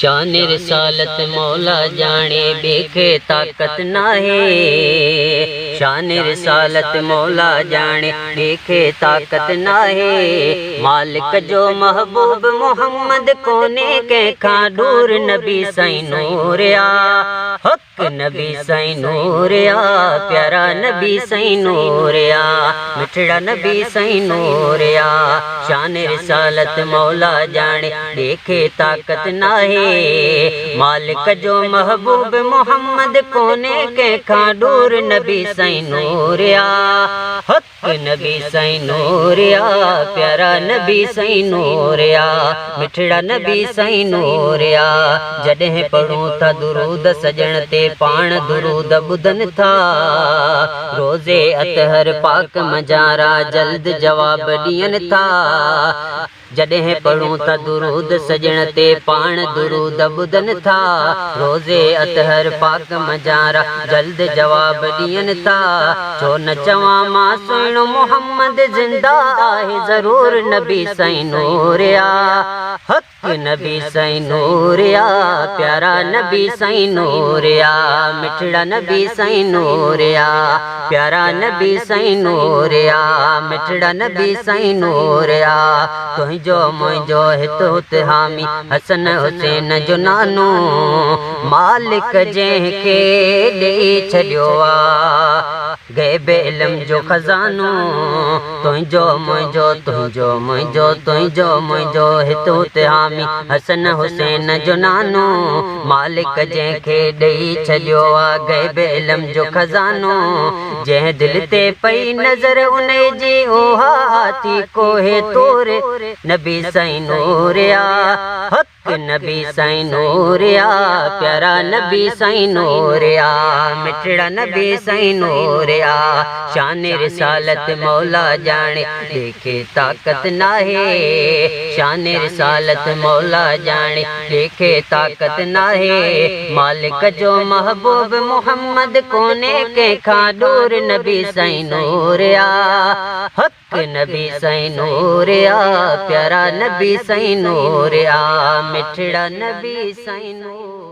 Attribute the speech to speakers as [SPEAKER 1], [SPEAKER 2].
[SPEAKER 1] शाने रिसालत मौला जाने बेखे ताकत नाहे। शाने रिसालत मौला जाने बेखे ताकत नाहे। मालिक जो महबूब मोहम्मद कोने के दूर नबी साईं नूरिया। हक नबी साईं नूरिया, प्यारा नबी साईं नूरिया, मिठड़ा नबी साईं नूरिया। शाने रिसालत मौला जाने देखे ताकत नाहे। मालिक जो महबूब मोहम्मद कोने के दूर नबी साईं नूरिया। हक नबी साईं नूरिया, प्यारा नबी साईं नूरिया, मिठड़ा नबी साईं नूरिया। जॾहिं पढ़ूं था दुरूद सजण ते पाण दुरूद ॿुधनि था। रोज़े अतहर पाक मजारा जल्द जवाब ॾियनि था। जॾहिं पढ़ूं था दुरूद सजण ते पाण दुरूद ॿुधनि था। रोज़े अतहर पाक मजारा जल्द जवाब ॾियनि था। छो न चवां मां सुहिणो मोहम्मद ज़िंदा आहे ज़रूर नबी साईं नूरिया। हक नबी साईं नूरिया, प्यारा नबी साईं नूरिया, मिठड़ा नबी साईं नूरिया, प्यारा नबी साईं नूरिया, मिठड़ा नबी साईं नूरिया। तुंहिंजो मुंहिंजो हिते हुते हामी हसन हुसैन जो नानो। मालिक जंहिंखे ॾेई छॾियो आ गैब इल्म जो खज़ानो। तुंहिंजो मुंहिंजो तुंहिंजो मुंहिंजो तुंहिंजो मुंहिंजो हिते हुते हामी हसन हुसैन जो नानो। मालिक जंहिंखे ॾेई छॾियो आ गैब इल्म जो खज़ानो। जंहिं दिलि ते पई नज़र उन जी ओहा थी कोहे तोरे नबी साईं नूरिया। हक नबी साईं नूरिया, प्यारा नबी साईं नूरिया, मिठड़ा नबी साईं नूरिया। शाने रिसालत मौला जाने देखे ताकत नाहे। शाने रिसालत मौला जाने देखे ताकत नाहे। मालिक जो महबूब मोहम्मद कोने के दूर नबी साईं नूरिया। हक नबी साईं नूरिया, प्यारा नबी साईं नूरिया, मिठड़ा नबी साईं नूरिया।